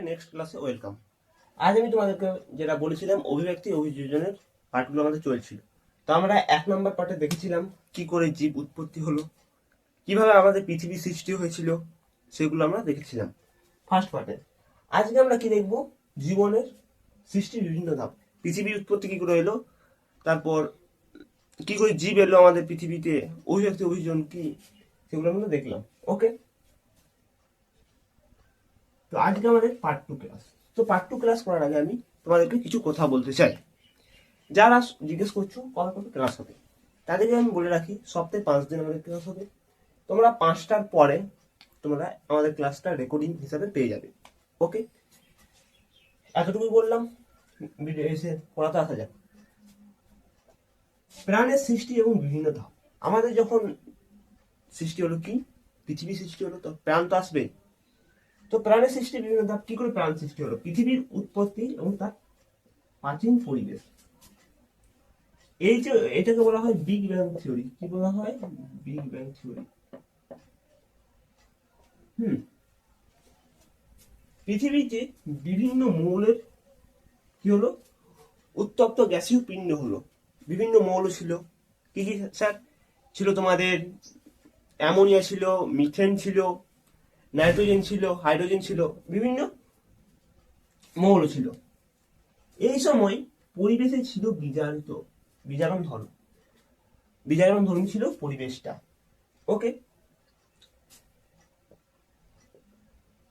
Next ক্লাসে welcome. আজ আমি তোমাদেরকে যেটা বলেছিলাম অভিব্যক্তি অভিযোজনের পার্টগুলো আমাদের চলছিল। তো আমরা 1 নম্বর পার্টে দেখেছিলাম কি করে জীব উৎপত্তি হলো, কিভাবে আমাদের পৃথিবী সৃষ্টি হয়েছিল, সেগুলো আমরা দেখেছিলাম ফার্স্ট পার্টে। আজকে আমরা কি দেখব? জীবনের সৃষ্টির বিভিন্ন ধাপ, পৃথিবীর উৎপত্তি কি করে এলো, তারপর কি করে জীব এলো আমাদের পৃথিবীতে, অভিব্যক্তি অভিযোজন কি, সেগুলো আমরা দেখলাম। ওকে, তো আজকে আমাদের পার্ট 2 ক্লাস। তো পার্ট 2 ক্লাস করার আগে আমি তোমাদেরকে কিছু কথা বলতে চাই। যারা জিজ্ঞেস করছো কবে কবে ক্লাস হবে, তাদেরকে আমি বলে রাখি সপ্তাহে 5 দিন আমাদের ক্লাস হবে। তোমরা 5টার পরে তোমরা আমাদের ক্লাসটা রেকর্ডিং হিসাবে পেয়ে যাবে। ওকে, এতটুকুই বললাম, ভিডিও এসে পড়াতে আসা যাক। প্রাণের সৃষ্টি এবং বিভিন্ন ধাপ। আমাদের যখন সৃষ্টি হলো, কি পৃথিবী সৃষ্টি হলো, তো প্রাণ তো আসবে। তো প্রাণের সৃষ্টি বিভিন্ন ধাপ, কি করে প্রাণ সৃষ্টি হলো, পৃথিবীর উৎপত্তি এবং তার প্রাচীন পরিবেশ। এই যে এটাকে বলা হয় বিগ ব্যাং থিওরি। কি বলা হয়? Big bang theory. পৃথিবীতে বিভিন্ন মৌলের কি হলো, উত্তপ্ত গ্যাসীয় পিণ্ড হলো। বিভিন্ন মৌল ছিল, কি কি স্যার? ছিল তোমাদের অ্যামোনিয়া ছিল, মিথেন ছিল, নাইট্রোজেন ছিল, হাইড্রোজেন ছিল, বিভিন্ন মৌল ছিল। এই সময় পরিবেশে ছিল বিজারণ ধর্মী ছিল পরিবেশটা। ওকে,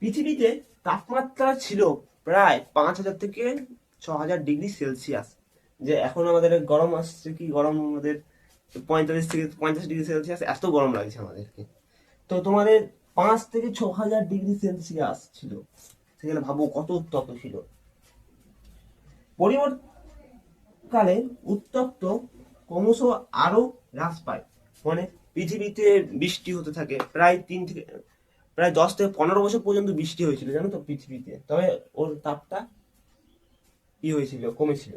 পৃথিবীতে তাপমাত্রা ছিল প্রায় 5,000 থেকে 6,000 ডিগ্রি সেলসিয়াস। যে এখন আমাদের গরম আসছে, কি গরম আমাদের 45 থেকে 50 ডিগ্রি সেলসিয়াস, এত গরম লাগছে আমাদেরকে। তো তোমাদের 5 থেকে 6,000 ডিগ্রি সেলসিয়াস ছিল, সেখানে ভাবো কত উত্তপ্ত ছিল। পরিবর্তনকালে উত্তপ্ত ক্রমশ আরো হ্রাস পায়। মানে পৃথিবীতে বৃষ্টি হতে থাকে প্রায় 10 থেকে 15 বছর পর্যন্ত বৃষ্টি হয়েছিল, জানো তো, পৃথিবীতে। তবে ওর তাপটা হয়েছিল, কমেছিল।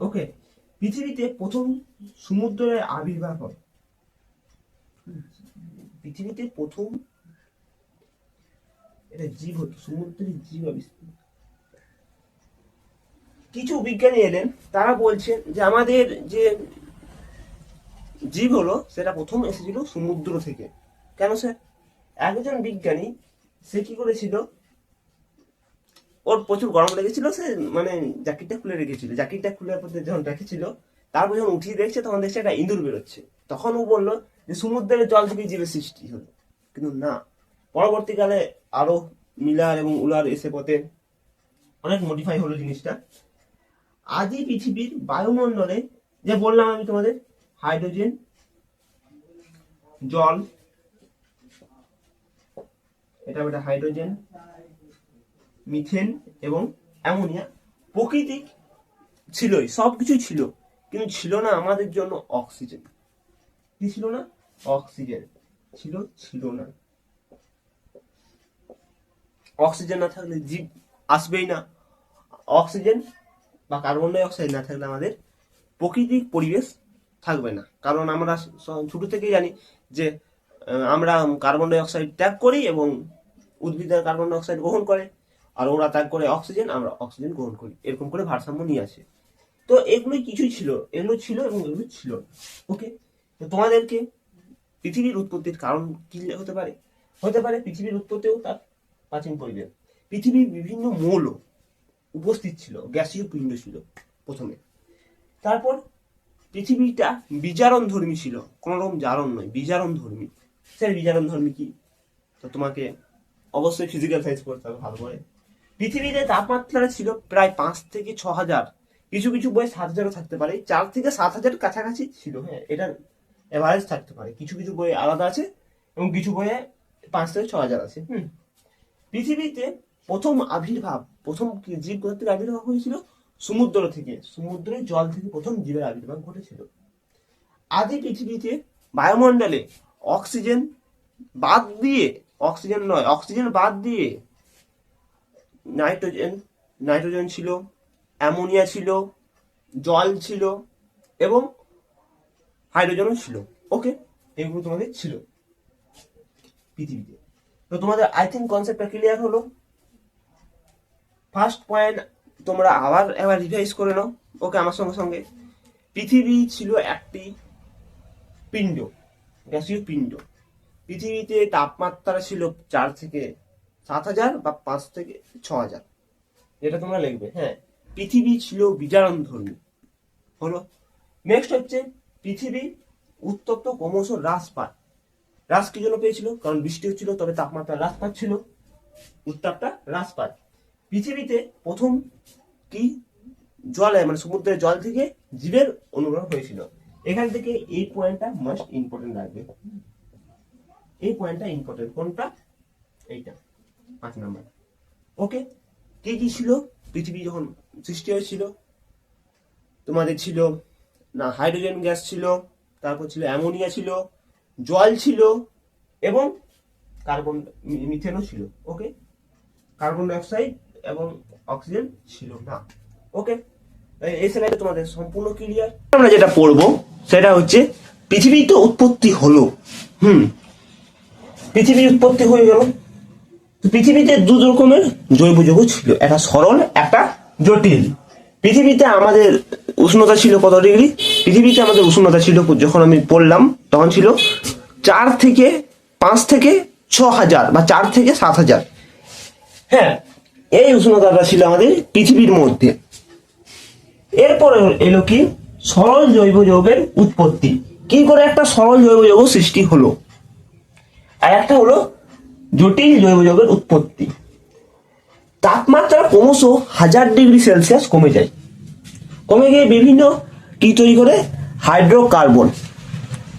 ওকে, পৃথিবীতে প্রথম সমুদ্রের আবির্ভাব হয়। পৃথিবীতে প্রথম এটা জীব হতো, সমুদ্রের জীব আবিষ্কার। কিছু বিজ্ঞানী এলেন, তারা বলছেন যে আমাদের যে জীব হলো সেটা প্রথম এসেছিল সমুদ্র থেকে। কেন স্যার? একজন বিজ্ঞানী, সে কি করেছিল, ওর প্রচুর গরম লেগেছিল, সে মানে জ্যাকেটটা খুলে রেখেছিল। জ্যাকেটটা খুলে যখন রেখেছিল, তারপর যখন উঠিয়ে দেখছে, তখন দেখছে একটা ইঁদুর বেরোচ্ছে। তখন ও বললো যে সমুদ্রের জল থেকে জীবের সৃষ্টি হলো। কিন্তু না, পরবর্তীকালে আরো মিলার এবং উলার এসে পথে অনেক মডিফাই হলো জিনিসটা। আজই পৃথিবীর বায়ুমণ্ডলে, যে বললাম আমি তোমাদের, হাইড্রোজেন, জল, এটা হাইড্রোজেন, মিথেন এবং অ্যামোনিয়া প্রাকৃতিক ছিলই, সবকিছুই ছিল, কিন্তু ছিল না আমাদের জন্য অক্সিজেন। কি ছিল না? অক্সিজেন ছিল না। অক্সিজেন না থাকলে জীব আসবেই না। অক্সিজেন বা কার্বন ডাই অক্সাইড না থাকলে আমাদের প্রাকৃতিক পরিবেশ থাকবে না। কারণ আমরা ছোট থেকেই জানি যে আমরা কার্বন ডাই অক্সাইড ত্যাগ করি এবং উদ্ভিদের কার্বন ডাই অক্সাইড গ্রহণ করে, আর ওরা ত্যাগ করে অক্সিজেন, আমরা অক্সিজেন গ্রহণ করি। এরকম করে ভারসাম্য নিয়ে আসে। তো এগুলোই কিছুই ছিল, এগুলো ছিল এবং এগুলো ছিল। ওকে, তো তোমাদেরকে পৃথিবীর উৎপত্তির কারণ কি হতে পারে? পৃথিবীর উৎপত্তিও তার প্রাচীন পরিবেশ। পৃথিবীর বিভিন্ন মৌল উপস্থিত ছিল, গ্যাসীয় পিণ্ড ছিল প্রথমে। তারপর পৃথিবীটা বিজারণ ধর্মী ছিল, কোন রকম জারণ নয়, বিজারণ ধর্মী। স্যার বিজারণ ধর্মী কি? তো তোমাকে অবশ্যই ফিজিক্যাল সায়েন্স পড়তে হবে ভালো করে। পৃথিবীতে তাপমাত্রা ছিল প্রায় 5 থেকে 6,000, কিছু কিছু বইয়ে 7,000ও থাকতে পারে, 4 থেকে 7,000 কাছাকাছি ছিল। হ্যাঁ, এটা এভারেজ থাকতে পারে, কিছু কিছু বইয়ে আলাদা আছে এবং কিছু বইয়ে 5 থেকে 6,000 আছে। পৃথিবীতে প্রথম জীব কোথা থেকে আবির্ভাব হয়েছিল? সমুদ্র থেকে, সমুদ্রের জল থেকে প্রথম জীবের আবির্ভাব ঘটেছিল। আদি পৃথিবীতে বায়ুমণ্ডলে অক্সিজেন বাদ দিয়ে নাইট্রোজেন ছিল, অ্যামোনিয়া ছিল, জল ছিল এবং হাইড্রোজেনও ছিল। ওকে, এগুলো তোমাদের ছিল পৃথিবীতে। তো তোমাদের আই থিঙ্ক কনসেপ্টটা ক্লিয়ার হলো। ফার্স্ট পয়েন্ট তোমরা আবার রিভাইজ করে নাও, ওকে, আমার সঙ্গে সঙ্গে। পৃথিবী ছিল একটি পিণ্ড, গ্যাসীয় পিণ্ড। পৃথিবীতে তাপমাত্রা ছিল 4 থেকে 7,000 বা 5 থেকে 6,000, এটা তোমরা লিখবে। হ্যাঁ, পৃথিবী ছিল বিজারণধর্মী হলো। নেক্সট হচ্ছে পৃথিবী উত্তপ্ত ক্রমশ হ্রাস পায়। হ্রাস কি জন্য পেয়েছিল? কারণ বৃষ্টি হচ্ছিল, তবে তাপমাত্রা হ্রাস পাচ্ছিল, উত্তাপটা হ্রাস পায়। পৃথিবীতে প্রথম কি জলে মানে সমুদ্রের জল থেকে জীবের অনুগ্রহ হয়েছিল। এখান থেকে এই পয়েন্টটা মোস্ট ইম্পর্টেন্ট রাখবে, এই পয়েন্টটা ইম্পর্টেন্ট। কোনটা? এইটা 5 নাম্বার। ওকে, কি কি ছিল পৃথিবী যখন সৃষ্টি হয়েছিল? তোমাদের ছিল না হাইড্রোজেন গ্যাস ছিল, তারপর ছিল অ্যামোনিয়া ছিল, জল ছিল এবং কার্বন মিথেনও ছিল। ওকে, কার্বন ডাইঅক্সাইড এবং অক্সিজেন ছিল না। ওকে, এই স্লাইডে তোমাদের সম্পূর্ণ ক্লিয়ার। আমরা যেটা পড়বো সেটা হচ্ছে পৃথিবী তো উৎপত্তি হলো। পৃথিবী উৎপত্তি হয়ে গেল। পৃথিবীতে 2 রকমের জৈব যৌগ ছিল, একটা সরল, একটা জটিল। পৃথিবীতে আমাদের উষ্ণতা ছিল কত ডিগ্রি? পৃথিবীতে আমাদের উষ্ণতা ছিল, যখন আমি পড়লাম তখন ছিল 4 থেকে 5 থেকে 6,000 বা 4 থেকে 7,000। হ্যাঁ, এই উষ্ণতাটা ছিল আমাদের পৃথিবীর মধ্যে। এরপরে এলো কি সরল জৈব যৌগের উৎপত্তি। কি করে একটা সরল জৈব যৌগ সৃষ্টি হলো? আর একটা হলো জটিল জৈব যৌগের উৎপত্তি। তাপমাত্রা ক্রমশ 1000 ডিগ্রি সেলসিয়াস কমে যায়, কমে গিয়ে বিভিন্ন কি তৈরি করে? হাইড্রোকার্বন,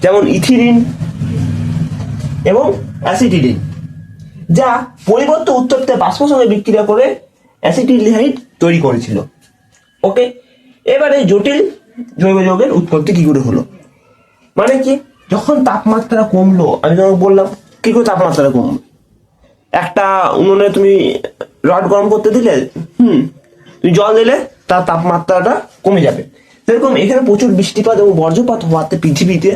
যেমন ইথিলিন এবং অ্যাসিটিলিন, যা পরিবর্তিত উত্তপ্ত বাষ্পের সঙ্গে বিক্রিয়া করে অ্যাসিটিলডিহাইড তৈরি করেছিল। ওকে, এবারে জটিল জৈব যৌগের উৎপত্তি কি করে হলো? মানে কি, যখন তাপমাত্রা কমলো, আমি তোমাকে বললাম কি করে তাপমাত্রা কমলো। একটা উনুনে তুমি রড গরম করতে দিলে, তুমি জল দিলে, তার তাপমাত্রাটা কমে যাবে। সেরকম এখানে প্রচুর বৃষ্টিপাত এবং বজ্রপাত হওয়াতে পৃথিবীতে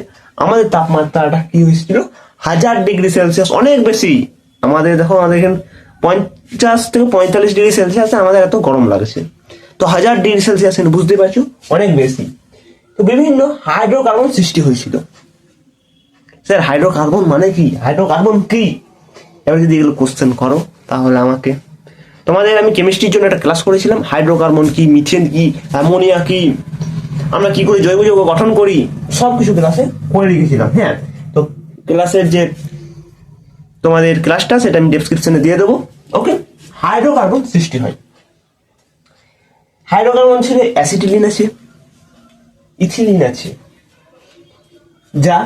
আমাদের তাপমাত্রাটা কি হয়েছিল? 1000 ডিগ্রি সেলসিয়াস, অনেক বেশি। আমাদের দেখো, আমাদের এখানে 50 থেকে 45 ডিগ্রি সেলসিয়াসে আমাদের এত গরম লাগছে, তো 1000 ডিগ্রি সেলসিয়াস বুঝতে পারছো, অনেক বেশি। তো বিভিন্ন হাইড্রোকার্বন সৃষ্টি হয়েছিল। স্যার হাইড্রোকার্বন মানে কি? হাইড্রোকার্বন কি? এবার যদি এগুলো কোশ্চেন করো তাহলে আমাকে, তোমাদের আমি কেমিস্ট্রির জন্য একটা ক্লাস করেছিলাম, হাইড্রোকার্বন কি, মিথেন কি, অ্যামোনিয়া কি, আমরা কি করে জৈব যৌগ গঠন করি, সবকিছু ক্লাসে করে রেখেছিলাম। হ্যাঁ, তো ক্লাসের যে তোমাদের ক্লাসটা সেটা আমি ডেসক্রিপশনে দিয়ে দেবো। ওকে, হাইড্রোকার্বন সৃষ্টি হয়। হাইড্রোকার্বন ছিল অ্যাসিটিলিন আছে, ইথিলিন আছে, যা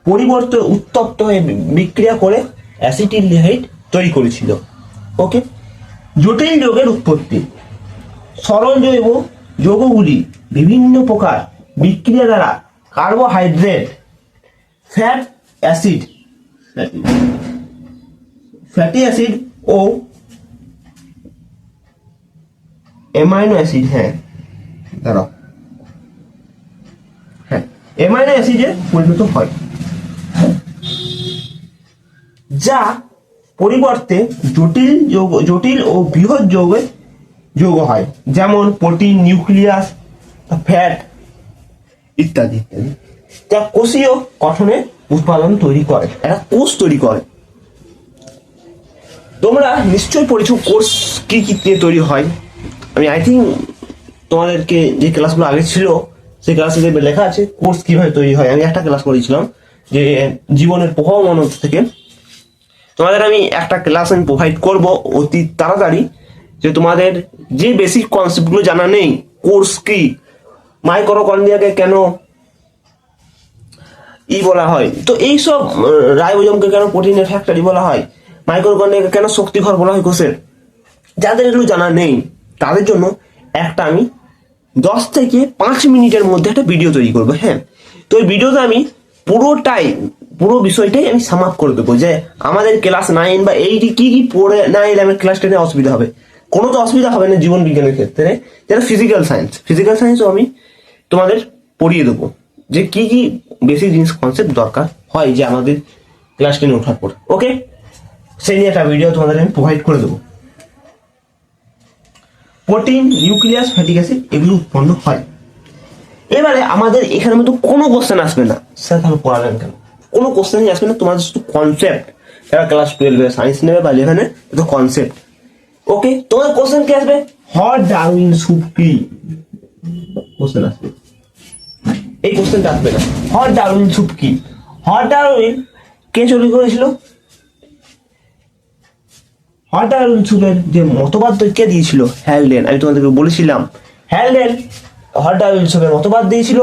পরিবর্তে উত্তপ্ত হয়ে বিক্রিয়া করে অ্যাসিটিলডিহাইড তৈরি করেছিল। ওকে, জটিল যৌগের উৎপত্তি। সরল জৈব যৌগগুলি বিভিন্ন প্রকার বিক্রিয়া দ্বারা কার্বোহাইড্রেট, ফ্যাটি অ্যাসিড ও অ্যামাইনো অ্যাসিড, অ্যামাইনো অ্যাসিডে পরিণত হয়, যা পরিবর্তে জটিল ও বৃহৎ যৌগ হয়, যেমন প্রোটিন, নিউক্লিয়াস, ফ্যাট ইত্যাদি ইত্যাদি, যা কোষীয় গঠনে উৎপাদন তৈরি করে, একটা কোষ তৈরি করে। তোমরা নিশ্চয়ই পড়েছো কোষ কি কি দিয়ে তৈরি হয়। আমি আই থিঙ্ক তোমাদেরকে যে ক্লাসগুলো আগে ছিল সেই ক্লাসে লেখা আছে কোষ কিভাবে তৈরি হয়। আমি একটা ক্লাস করেছিলাম যে জীবনের প্রভাবমান থেকে। তোমাদের আমি একটা ক্লাস আমি প্রোভাইড করব অতি তাড়াতাড়ি, যে তোমাদের যে বেসিক কনসেপ্টগুলো জানা নেই, কোর্স কি, মাইক্রোকন্ড্রিয়াকে কেন বলা হয়, তো এইসব রাইবোজোমকে কেন প্রোটিনের ফ্যাক্টরি বলা হয়, মাইক্রোকন্ড্রিয়াকে কেন শক্তিঘর বলা হয় কোষের, যাদের এগুলো জানা নেই তাদের জন্য একটা আমি 10 থেকে 5 মিনিটের মধ্যে একটা ভিডিও তৈরি করবো। হ্যাঁ, তো এই ভিডিওতে আমি পুরো বিষয়টাই আমি সাম আপ করে দেবো, যে আমাদের ক্লাস 9 বা 8 কি কি পড়ে না এলে আমার ক্লাস 10 অসুবিধা হবে। কোনো তো অসুবিধা হবে না জীবন বিজ্ঞানের ক্ষেত্রে, যেটা ফিজিক্যাল সায়েন্সও আমি তোমাদের পড়িয়ে দেবো, যে কি কি বেসিক জিনিস কনসেপ্ট দরকার হয় যে আমাদের ক্লাস 10 ওঠার পর। ওকে, সেই নিয়ে একটা ভিডিও তোমাদের আমি প্রোভাইড করে দেবো। প্রোটিন, নিউক্লিয়াস, ফ্যাটিক অ্যাসিড এগুলো উৎপন্ন হয়। এবারে আমাদের এখানের মধ্যে কোনো কোশ্চেন আসবে না, স্যার তাহলে পড়ালেন কেন? কোনো কোশ্চেনই আসবে না, তোমাদের শুধু কনসেপ্ট। যারা ক্লাস 12 সায়েন্স নেবে বা 11 তো কনসেপ্ট। ওকে, তোমার কোশ্চেন কি আসবে? হট ডারউইন স্যুপ কি? কোশ্চেন আসবে, এই কোশ্চেনটা আসবে না। হট ডারউইন স্যুপ কি? হট ডারউইন কে তৈরি করেছিল? হট ডারউইন স্যুপের যে মতবাদ কে দিয়েছিল? হ্যালডেন। আমি তোমাদেরকে বলেছিলাম হ্যালডেন হট ডারউইন স্যুপের মতবাদ দিয়েছিল।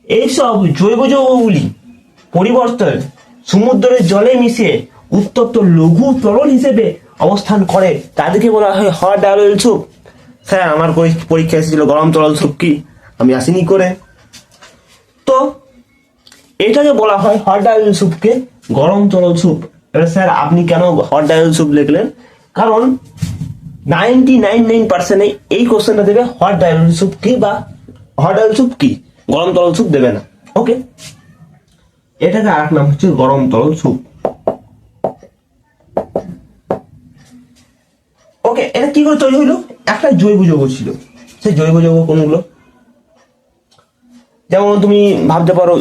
এইসব জৈব যৌগগুলি পরিবর্তন সমুদ্রের জলে মিশে উত্তপ্ত লঘু তরল হিসেবে অবস্থান করে, তাদেরকে বলা হয় হট ডারউইন স্যুপ। স্যার আমার পরীক্ষা এসেছিল গরম তরল স্যুপ কি, আমি আসিনি করে। তো এটাকে বলা হয় হট ডারউইন স্যুপকে গরম তরল স্যুপ। এবার স্যার আপনি কেন হট ডারউইন স্যুপ লিখলেন? কারণ 99% এই কোশ্চেনটা দেবে হট ডারউইন স্যুপ কি বা হট ডারউইন স্যুপ কি, গরম তরল স্যুপ দেবে না। ওকে, এটাকে আরেক নাম হচ্ছে গরম তরল স্যুপ। ওকে, এটা কি করে তৈরি হইলো? একটা জৈব যৌগ ছিল। সেই জৈব যৌগ কোনগুলো? যেমন তুমি ভাবতে পারো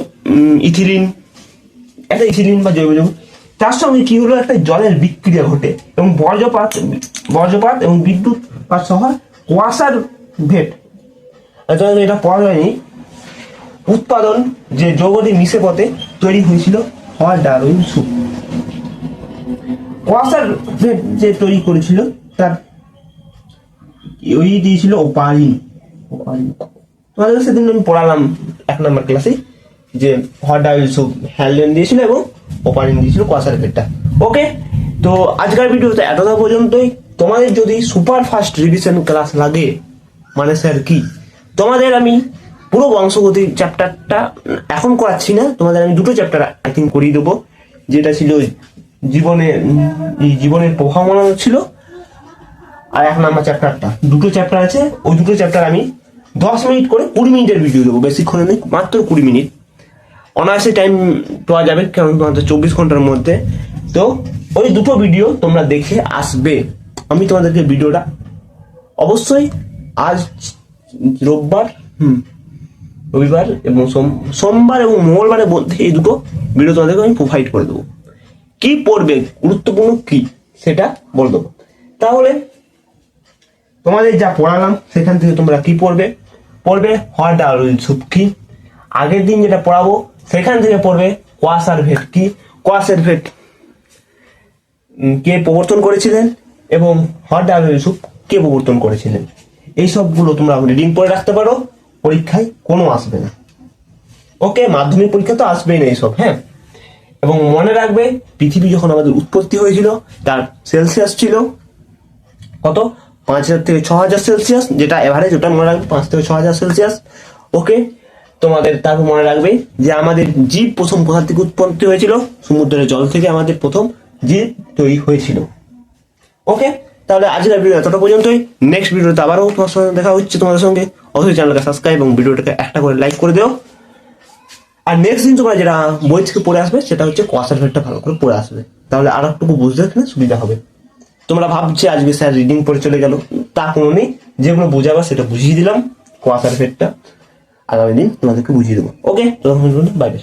ইথিলিন, একটা ইথিলিন বা জৈব যৌগ। তার সঙ্গে কি হলো? একটা জলের বিক্রিয়া ঘটে এবং বজ্রপাত এবং বিদ্যুৎ পাত সহ কুয়াশার ভেট, এটা পড়া যায়নি, উৎপাদন যে যৌগটি মিশে পথে তৈরি হয়েছিল হট ডারউইন স্যুপ। কুয়াশার ভেট যে তৈরি করেছিল তার ওই দিয়েছিল ওপারিন। তোমাদের সেদিন আমি পড়ালাম 1 নম্বর ক্লাসে যে হট ডারউইন স্যুপ হ্যালডেন দিয়েছিল এবং ওপারিন দিয়েছিল কুয়াশার ভেটটা। ওকে, তো আজকের ভিডিওতে এতটা পর্যন্তই। তোমাদের যদি সুপার ফাস্ট রিভিশন ক্লাস লাগে, মানে স্যার কি, তোমাদের আমি পুরো বংশগতি চ্যাপ্টারটা এখন করাচ্ছি না, তোমাদের আমি 2টো চ্যাপ্টার আই থিঙ্ক করিয়ে দেবো। যেটা ছিল জীবনের প্রভাবনা ছিল, আর 1 নম্বর চ্যাপ্টারটা। 2টো চ্যাপ্টার আছে, ওই 2টো চ্যাপ্টার আমি 10 মিনিট করে 20 মিনিটের ভিডিও দেবো, বেশিক্ষণ নেই, মাত্র 20 মিনিট। অনায়াসে টাইম পাওয়া যাবে, কারণ তোমাদের 24 ঘন্টার মধ্যে। তো ওই 2টো ভিডিও তোমরা দেখে আসবে। আমি তোমাদেরকে ভিডিওটা অবশ্যই আজ রবিবার এবং সোমবার এবং মঙ্গলবারের মধ্যে এই 2টো ভিডিও তোমাদেরকে আমি প্রোভাইড করে দেবো। কি পড়বে, গুরুত্বপূর্ণ কি সেটা বলে দেবো। তাহলে তোমাদের যা পড়ালাম সেখান থেকে তোমরা কি পড়বে হট ডারউইন স্যুপ কি। আগের দিন যেটা পড়াবো সেখান থেকে পড়বে কুয়াশার ভেট কি, কুয়াশার ভেট কে প্রবর্তন করেছিলেন এবং হট ডারউইন স্যুপ কে প্রবর্তন করেছিলেন। এই সবগুলো তোমরা রিডিং করে রাখতে পারো, পরীক্ষায় কোনো আসবে না। ওকে, মাধ্যমিক পরীক্ষা তো আসবেই না এইসব। হ্যাঁ, এবং মনে রাখবে পৃথিবী যখন আমাদের উৎপত্তি হয়েছিল তার সেলসিয়াস ছিল কত? 5000 থেকে 6000 সেলসিয়াস, যেটা এভারেজ, ওটা মনে রাখবে, 5 থেকে 6000 সেলসিয়াস। ওকে, তোমাদের তারপর মনে রাখবে যে আমাদের জীব প্রথম কোথা থেকে উৎপত্তি হয়েছিল? সমুদ্রের জল থেকে আমাদের প্রথম জীব তৈরি হয়েছিল। ওকে, তাহলে আজকের ভিডিও এতটা পর্যন্তই। নেক্সট ভিডিওতে আবারও তোমার সঙ্গে দেখা হচ্ছে তোমাদের সঙ্গে। অবশ্যই চ্যানেলকে সাবস্ক্রাইব এবং ভিডিওটাকে একটা করে লাইক করে দিও। আর নেক্সট দিন তোমরা যেটা বই থেকে পড়ে আসবে সেটা হচ্ছে কুয়াশার ভেটটা ভালো করে পড়ে আসবে, তাহলে আর একটু বুঝতে সুবিধা হবে। তোমরা ভাবছে আজকে স্যার রিডিং পড়ে চলে গেল, তা কোনো নেই। যেগুলো বোঝাবা সেটা বুঝিয়ে দিলাম, কুয়াশার ভেটটা আগামী দিন তোমাদেরকে বুঝিয়ে দেবো। ওকে, তখন বাই বাই।